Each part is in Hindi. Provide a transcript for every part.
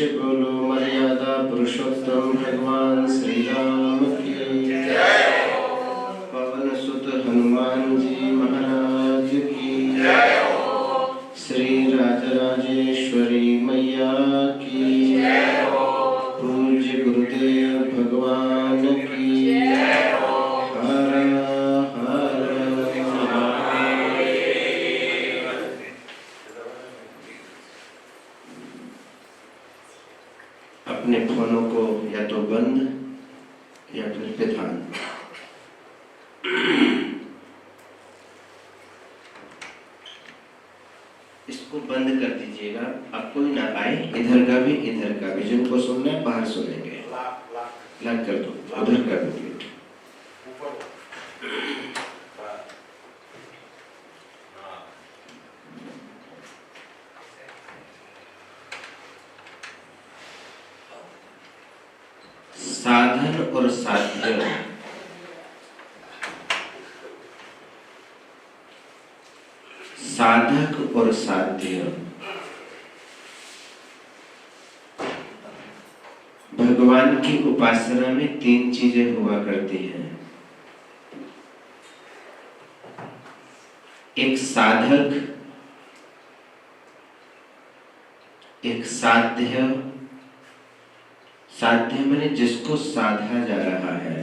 पूज्य बोलो मर्यादा पुरुषोत्तम भगवान श्री राम की जय हो। पवन सुत हनुमान जी महाराज की जय हो। श्री राजराजेश्वरी मैया की जय हो। पूज्य गुरुदेव भगवान की जय हो। हर हर अपने फोनों को या तो बंद या फिर विधान। इसको बंद कर दीजिएगा, अब कोई ना आए, इधर का भी जिनको सुनना है बाहर सुनेंगे। लॉक कर दो, उधर कर दो। साधन और साध्य, साधक और साध्य। भगवान की उपासना में तीन चीजें हुआ करती हैं। एक साधक, एक साध्य, साध्य माने जिसको साधा जा रहा है,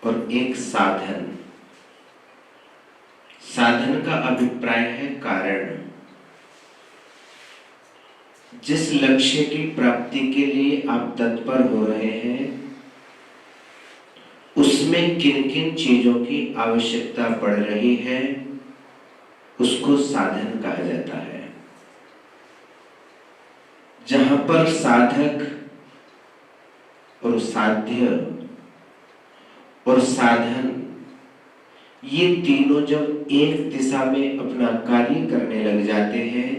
और एक साधन। साधन का अभिप्राय है कारण। जिस लक्ष्य की प्राप्ति के लिए आप तत्पर हो रहे हैं, उसमें किन किन चीजों की आवश्यकता पड़ रही है, उसको साधन कहा जाता है। जहां पर साधक और साध्य और साधन, ये तीनों जब एक दिशा में अपना कार्य करने लग जाते हैं,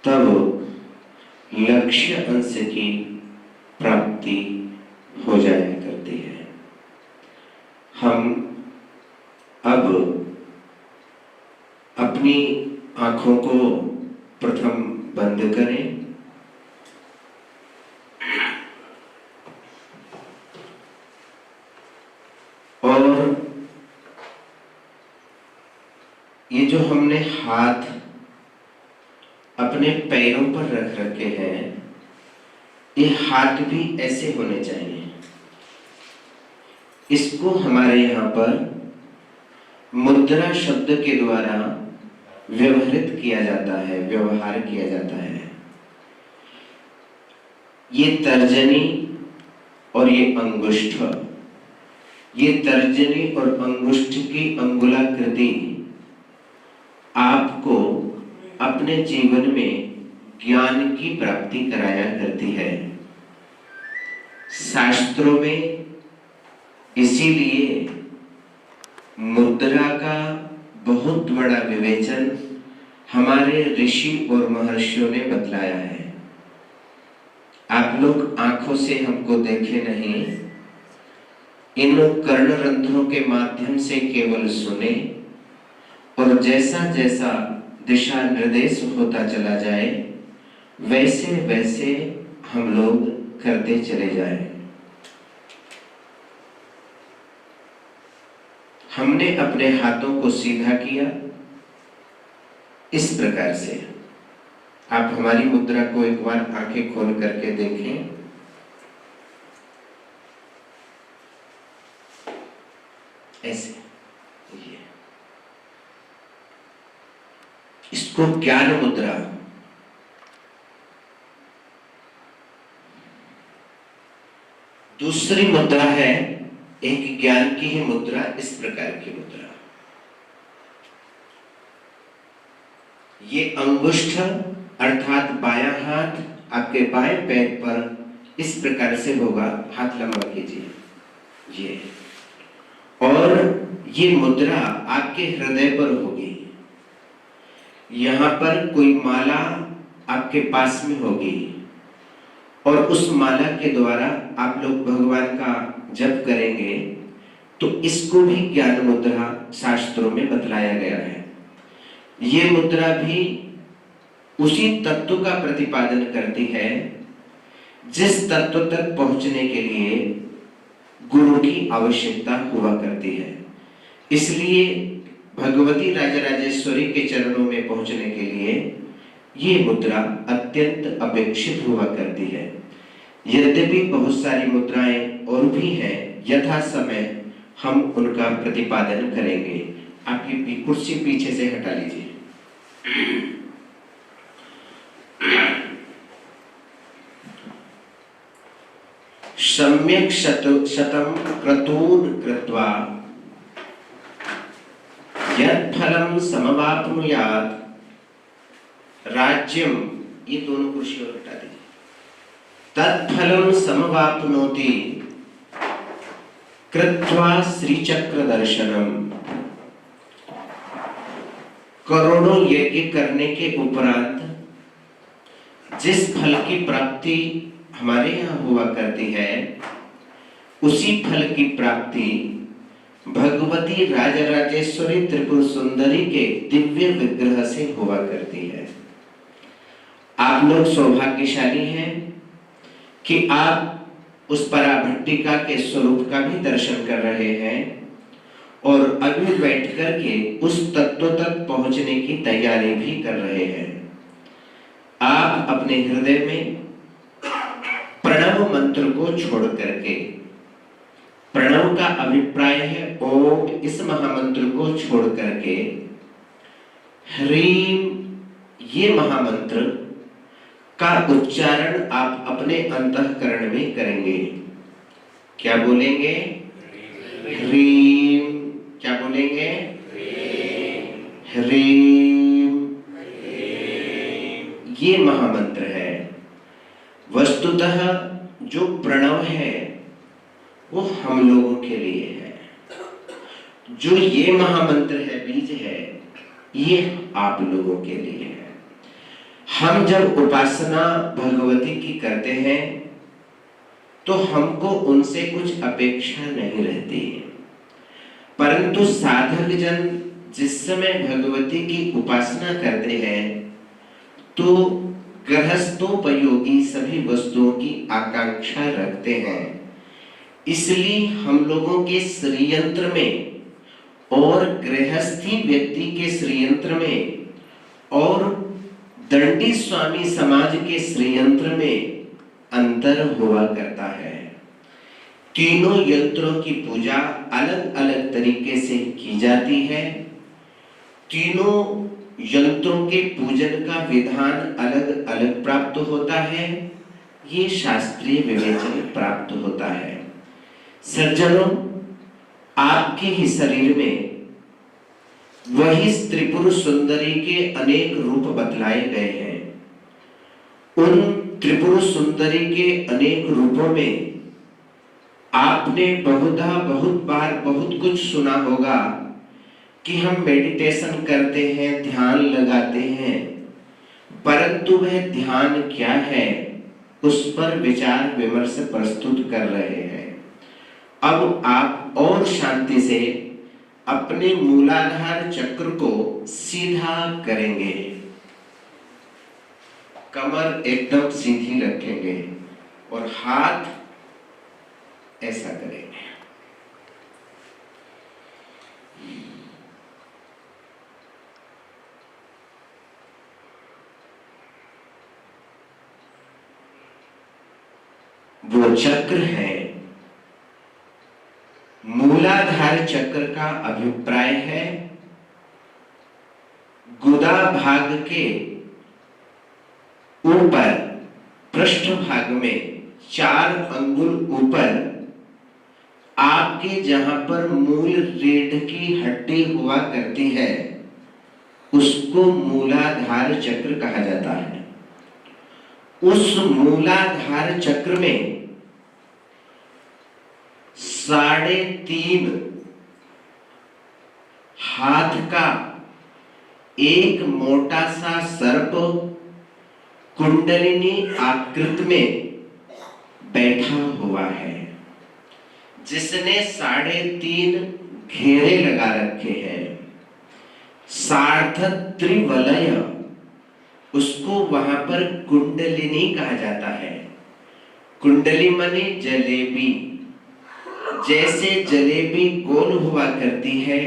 तब लक्ष्य अंश की प्राप्ति हो जाया करती है। हम अब अपनी आंखों को प्रथम बंद करें और ये जो हमने हाथ अपने पैरों पर रख रखे हैं, ये हाथ भी ऐसे होने चाहिए। इसको हमारे यहाँ पर मुद्रा शब्द के द्वारा व्यवहारित किया जाता है, व्यवहार किया जाता है। ये तर्जनी और ये अंगुष्ठ, ये तर्जनी और अंगुष्ठ की अंगुलाकृति आपको अपने जीवन में ज्ञान की प्राप्ति कराया करती है। शास्त्रों में इसीलिए मुद्रा का बहुत बड़ा विवेचन हमारे ऋषि और महर्षियों ने बतलाया है। आप लोग आंखों से हमको देखे नहीं, इन कर्ण रंध्रों के माध्यम से केवल सुने, और जैसा जैसा दिशा निर्देश होता चला जाए, वैसे वैसे हम लोग करते चले जाएं। हमने अपने हाथों को सीधा किया इस प्रकार से। आप हमारी मुद्रा को एक बार आंखें खोल करके देखें। ऐसे ये, इसको ज्ञान मुद्रा, दूसरी मुद्रा है एक ज्ञान की ही मुद्रा, इस प्रकार की मुद्रा। ये अंगुष्ठ अर्थात बायां हाथ आपके बाएं पैर पर इस प्रकार से होगा, हाथ लंबा कीजिए, ये। और ये मुद्रा आपके हृदय पर होगी। यहां पर कोई माला आपके पास में होगी, और उस माला के द्वारा आप लोग भगवान का जप करेंगे, तो इसको भी ज्ञान मुद्रा शास्त्रों में बतलाया गया है। ये मुद्रा भी उसी तत्व का प्रतिपादन करती है जिस तत्व तक पहुंचने के लिए गुरु की आवश्यकता हुआ करती है। इसलिए भगवती राजराजेश्वरी के चरणों में पहुंचने के लिए ये मुद्रा अत्यंत अपेक्षित हुआ करती है। यद्यपि बहुत सारी मुद्राएं और भी हैं, यथा समय हम उनका प्रतिपादन करेंगे। आपकी कुर्सी पीछे से हटा लीजिए। सम्यक शतम क्रतून कृत्वा यत् फलम समवाप्नुयात् राज्यम, ये दोनों कुर्सी और हटा दीजिए, तत्फलम समवाप्नोति कृत्वा श्रीचक्र दर्शनम। करोड़ों यज्ञ करने के उपरांत जिस फल की प्राप्ति हमारे यहाँ हुआ करती है, उसी फल की प्राप्ति भगवती राजराजेश्वरी त्रिपुर सुंदरी के दिव्य विग्रह से हुआ करती है। आप लोग सौभाग्यशाली हैं कि आप उस पराभट्टिका के स्वरूप का भी दर्शन कर रहे हैं और अभी बैठ करके उस तत्व तक पहुंचने की तैयारी भी कर रहे हैं। आप अपने हृदय में प्रणव मंत्र को छोड़ करके, प्रणव का अभिप्राय है ओम, इस महामंत्र को छोड़ करके ह्रीम, ये महामंत्र का उच्चारण आप अपने अंतःकरण में करेंगे। क्या बोलेंगे? ह्रीम। क्या बोलेंगे? ह्रीम। ये महामंत्र है। वस्तुतः जो प्रणव है वो हम लोगों के लिए है। जो ये महामंत्र है, बीज है, ये आप लोगों के लिए है। हम जब उपासना भगवती की करते हैं तो हमको उनसे कुछ अपेक्षा नहीं रहती है, परंतु साधक जन जिस समय भगवती की उपासना करते हैं तो गृहस्थोपयोगी सभी वस्तुओं की आकांक्षा रखते हैं। इसलिए हम लोगों के श्रीयंत्र में और गृहस्थी व्यक्ति के श्रीयंत्र में और दंडी स्वामी समाज के श्रीयंत्र में अंतर हुआ करता है। तीनों यंत्रों की पूजा अलग अलग तरीके से की जाती है। तीनों यंत्रों के पूजन का विधान अलग अलग प्राप्त होता है। ये शास्त्रीय विवेचन प्राप्त होता है। सज्जनों, आपके ही शरीर में वही त्रिपुर सुंदरी के अनेक रूप बतलाए गए हैं। उन त्रिपुर सुंदरी के अनेक रूपों में आपने बहुत बार बहुत कुछ सुना होगा कि हम मेडिटेशन करते हैं, ध्यान लगाते हैं, परंतु वह ध्यान क्या है उस पर विचार विमर्श प्रस्तुत कर रहे हैं। अब आप और शांति से अपने मूलाधार चक्र को सीधा करेंगे। कमर एकदम सीधी रखेंगे और हाथ ऐसा करेंगे। वो चक्र है, मूलाधार चक्र का अभिप्राय है गुदा भाग के ऊपर पृष्ठ भाग में 4 अंगुल ऊपर आपके जहां पर मूल रीढ़ की हड्डी हुआ करती है उसको मूलाधार चक्र कहा जाता है। उस मूलाधार चक्र में 3.5 हाथ का एक मोटा सा सर्प कुंडलिनी आकृति में बैठा हुआ है, जिसने 3.5 घेरे लगा रखे हैं। सार्ध त्रिवलय उसको वहां पर कुंडलिनी कहा जाता है। कुंडली माने जलेबी। जैसे जलेबी गोल हुआ करती है,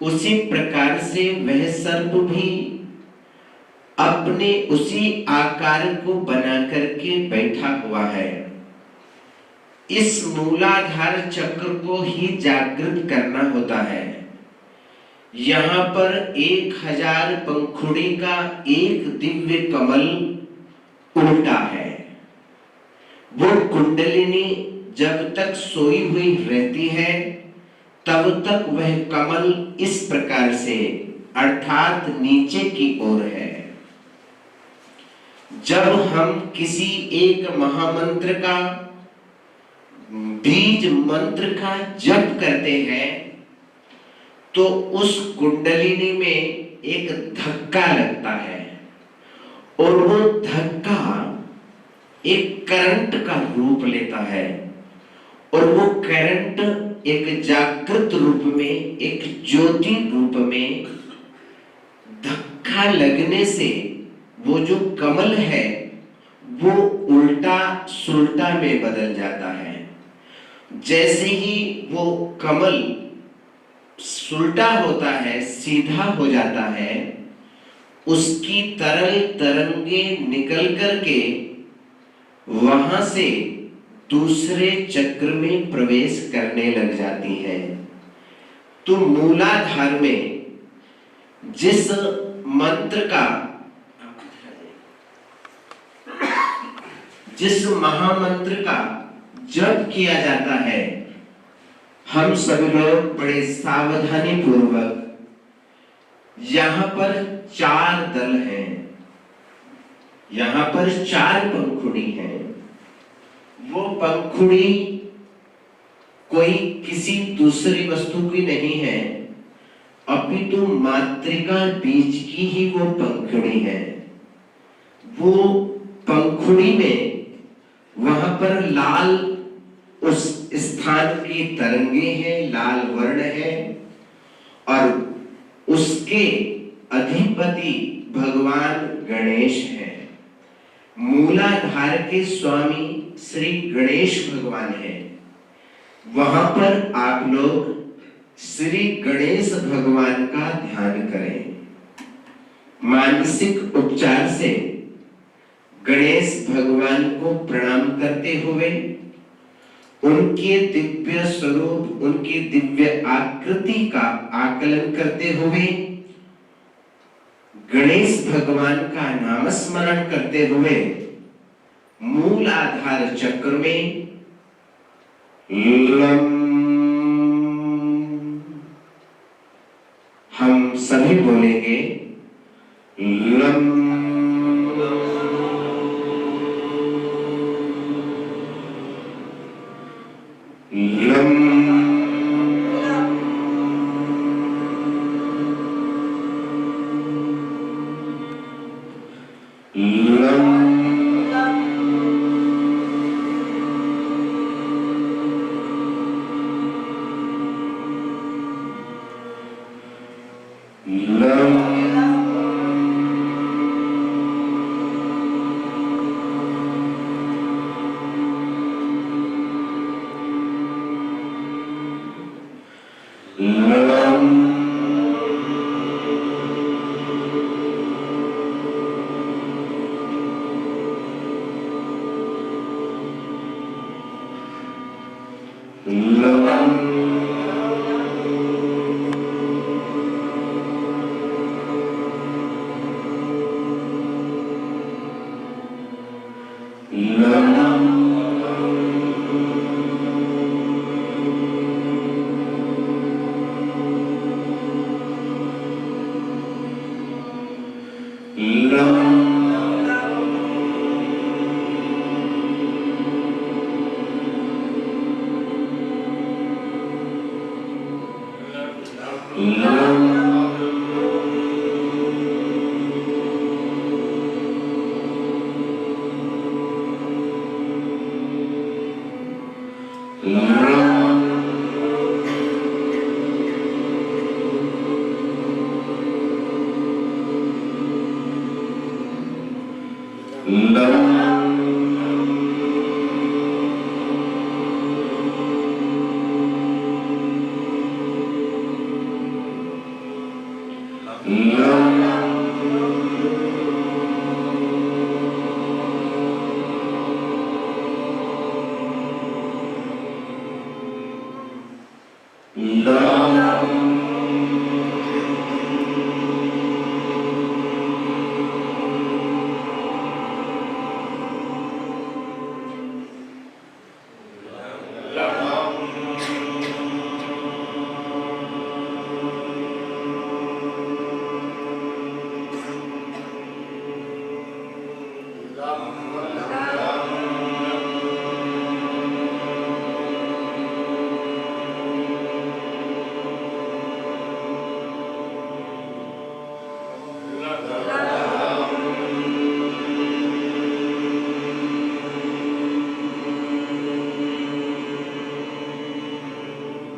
उसी प्रकार से वह सर्प भी अपने उसी आकार को बना करके बैठा हुआ है। इस मूलाधार चक्र को ही जागृत करना होता है। यहाँ पर 1000 पंखुड़ी का एक दिव्य कमल उल्टा है। वो कुंडलिनी जब तक सोई हुई रहती है, तब तक वह कमल इस प्रकार से अर्थात नीचे की ओर है। जब हम किसी एक महामंत्र का बीज मंत्र का जप करते हैं, तो उस कुंडलिनी में एक धक्का लगता है और वो धक्का एक करंट का रूप लेता है और वो करंट एक जागृत रूप में, एक ज्योति रूप में धक्का लगने से वो जो कमल है वो उल्टा सुल्टा में बदल जाता है। जैसे ही वो कमल सुल्टा होता है, सीधा हो जाता है, उसकी तरल तरंगे निकल करके वहां से दूसरे चक्र में प्रवेश करने लग जाती है। तो मूलाधार में जिस मंत्र का, जिस महामंत्र का जप किया जाता है, हम सभी लोग बड़े सावधानी पूर्वक, यहाँ पर 4 दल हैं, यहाँ पर 4 पंखुड़ी हैं। वो पंखुड़ी कोई किसी दूसरी वस्तु की नहीं है, अपितु मातृका बीज की ही वो पंखुड़ी है। वो पंखुड़ी में वहां पर लाल उस स्थान की तरंगे हैं, लाल वर्ण है, और उसके अधिपति भगवान गणेश हैं। मूलाधार के स्वामी श्री गणेश भगवान हैं। वहां पर आप लोग श्री गणेश भगवान का ध्यान करें। मानसिक उपचार से गणेश भगवान को प्रणाम करते हुए, उनके दिव्य स्वरूप, उनकी दिव्य आकृति का आकलन करते हुए, गणेश भगवान का नाम स्मरण करते हुए मूल आधार चक्र में लम, हम सभी बोलेंगे लम।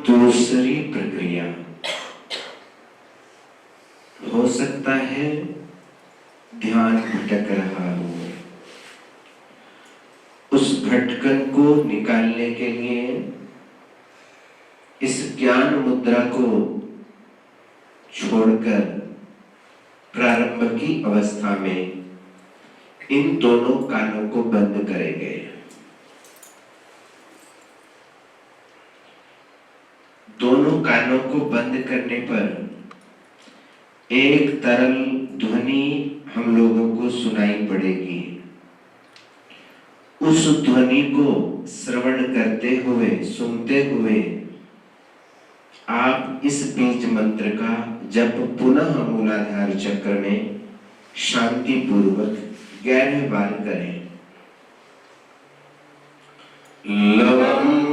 दूसरी प्रक्रिया, हो सकता है ध्यान भटक रहा हो, उस भटकन को निकालने के लिए इस ज्ञान मुद्रा को छोड़कर प्रारंभ की अवस्था में इन दोनों कानों को बंद करेंगे। दोनों कानों को बंद करने पर एक तरल ध्वनि हम लोगों को सुनाई पड़ेगी। उस ध्वनि को श्रवण करते हुए, सुनते हुए आप इस बीज मंत्र का जप पुनः मूलाधार चक्र में शांति पूर्वक 11 बार करें। लवम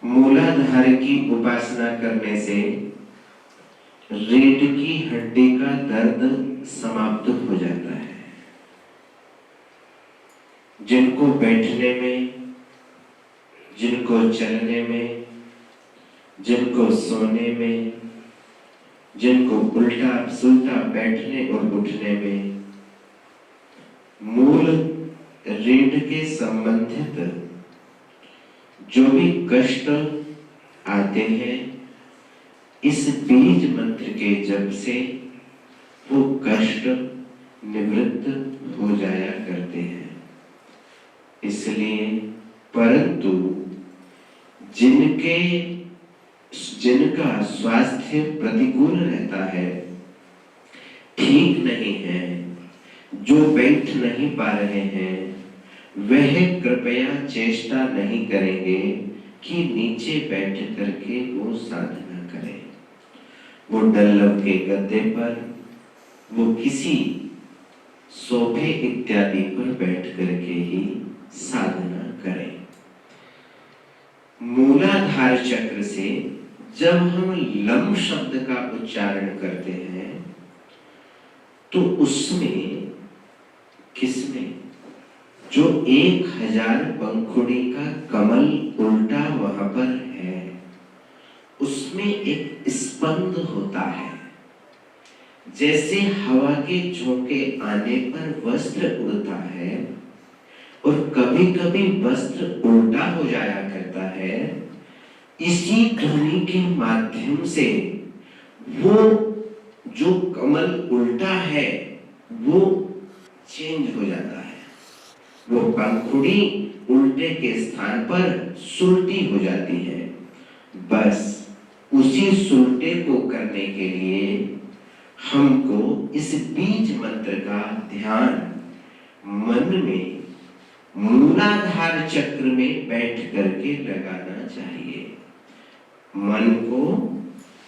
मूलाधार की उपासना करने से रीढ़ की हड्डी का दर्द समाप्त हो जाता है। जिनको बैठने में, जिनको चलने में, जिनको सोने में, जिनको उल्टा सुलटा बैठने और उठने में मूल रीढ़ के संबंधित जो भी कष्ट आते हैं, इस बीज मंत्र के जप से वो कष्ट निवृत्त हो जाया करते हैं। इसलिए परंतु जिनका स्वास्थ्य प्रतिकूल रहता है, ठीक नहीं है, जो बैठ नहीं पा रहे हैं, वह कृपया चेष्टा नहीं करेंगे कि नीचे बैठ करके वो साधना करें। वो डल्लव के गद्दे पर, वो किसी सोफे इत्यादि पर बैठ करके ही साधना करें। मूलाधार चक्र से जब हम लम शब्द का उच्चारण करते हैं तो उसमें किसमें जो 1000 पंखुड़ी का कमल उल्टा वहां पर है, उसमें एक स्पंद होता है। जैसे हवा के झोंके आने पर वस्त्र उड़ता है और कभी कभी वस्त्र उल्टा हो जाया करता है, इसी ध्वनि के माध्यम से वो जो कमल उल्टा है वो चेंज हो जाता है। वो पंखुड़ी उल्टे के स्थान पर सुलटी हो जाती है। बस उसी सुलटे को करने के लिए हमको इस बीज मंत्र का ध्यान मन में मूलाधार चक्र में बैठ करके लगाना चाहिए। मन को,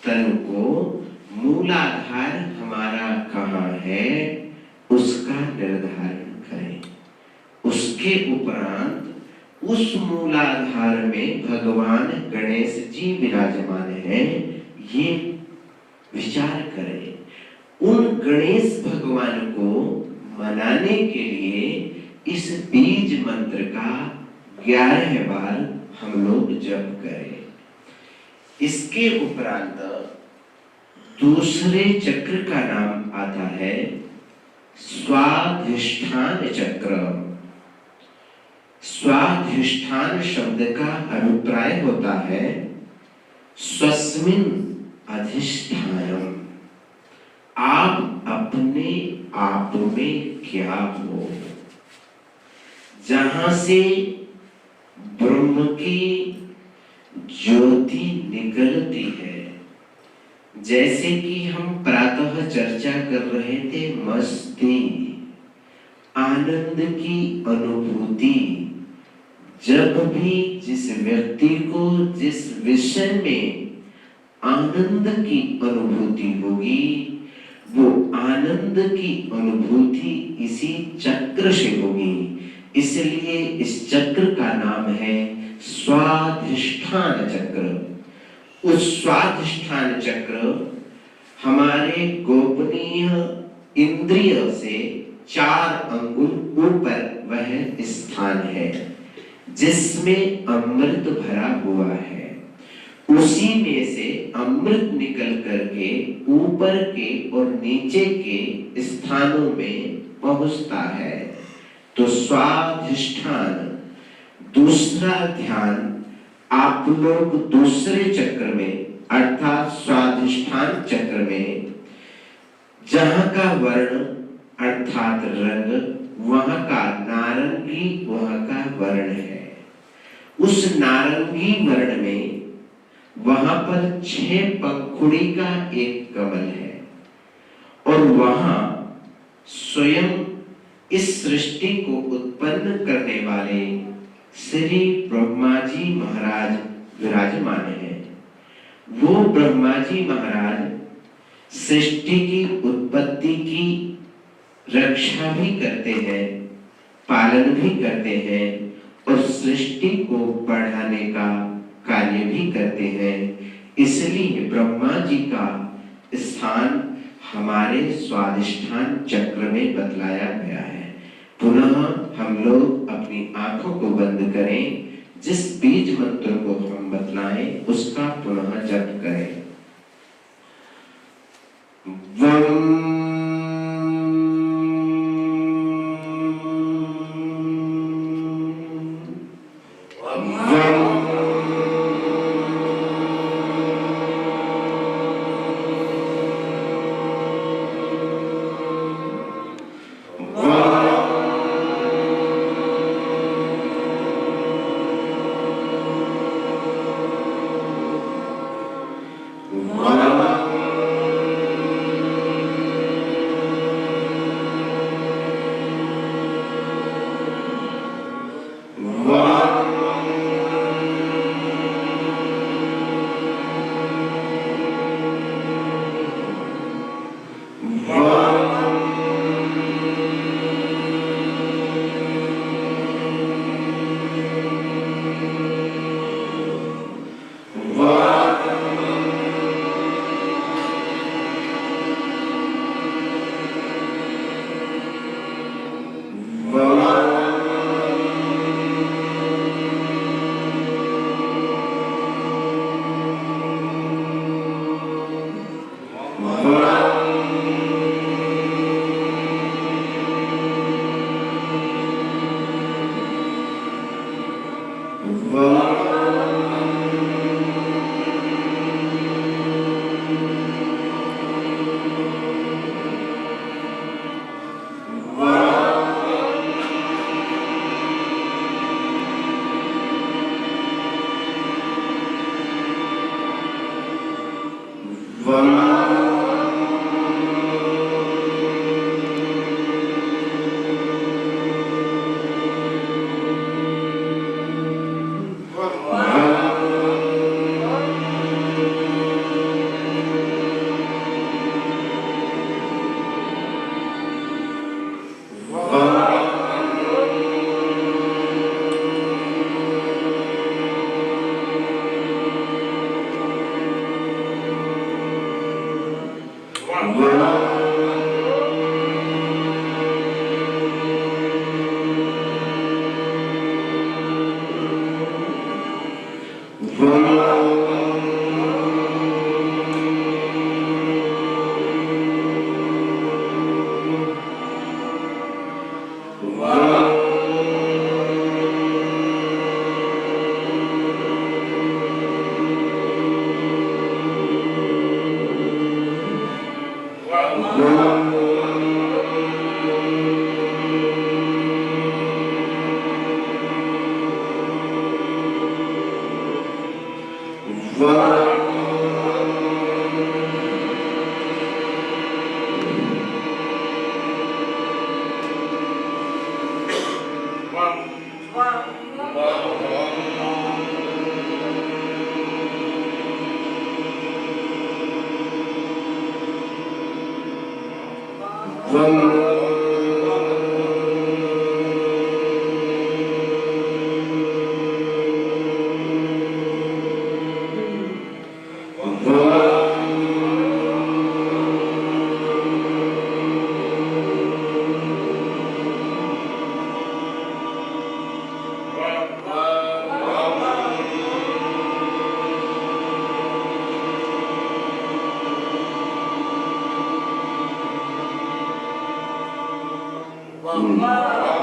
तन को, मूलाधार हमारा कहाँ है उसका निर्धारण करें। उसके उपरांत उस मूलाधार में भगवान गणेश जी विराजमान हैं, ये विचार करें। उन गणेश भगवान को मनाने के लिए इस बीज मंत्र का 11 बार हम लोग जप करें। इसके उपरांत दूसरे चक्र का नाम आता है स्वाधिष्ठान चक्र। स्वाधिष्ठान शब्द का अभिप्राय होता है स्वस्मिन अधिष्ठानम। आप अपने आप में क्या हो, जहां से ब्रह्म की ज्योति निकलती है। जैसे कि हम प्रातः चर्चा कर रहे थे, मस्ती, आनंद की अनुभूति। जब भी जिस व्यक्ति को जिस विषय में आनंद की अनुभूति होगी, वो आनंद की अनुभूति इसी चक्र से होगी। इसलिए इस चक्र का नाम है स्वाधिष्ठान चक्र। उस स्वाधिष्ठान चक्र हमारे गोपनीय इंद्रिय से 4 अंगुल ऊपर वह स्थान है जिसमें अमृत भरा हुआ है। उसी में से अमृत निकल करके ऊपर के और नीचे के स्थानों में पहुंचता है। तो स्वाधिष्ठान दूसरा ध्यान आप लोग दूसरे चक्र में अर्थात स्वाधिष्ठान चक्र में जहां का वर्ण अर्थात रंग, वहां का नारंगी वहां का वर्ण है। उस नारंगी वर्ण में वहां पर 6 पंखुड़ी का एक कमल है और वहां स्वयं इस सृष्टि को उत्पन्न करने वाले श्री ब्रह्मा जी महाराज विराजमान हैं। वो ब्रह्मा जी महाराज सृष्टि की उत्पत्ति की रक्षा भी करते हैं, पालन भी करते हैं और सृष्टि को बढ़ाने का कार्य भी करते हैं। इसलिए ब्रह्मा जी का स्थान हमारे स्वाधिष्ठान चक्र में बतलाया गया है। पुनः हम लोग अपनी आंखों को बंद करें, जिस बीज मंत्र को हम बतलाएं उसका पुनः जप करें। Wow.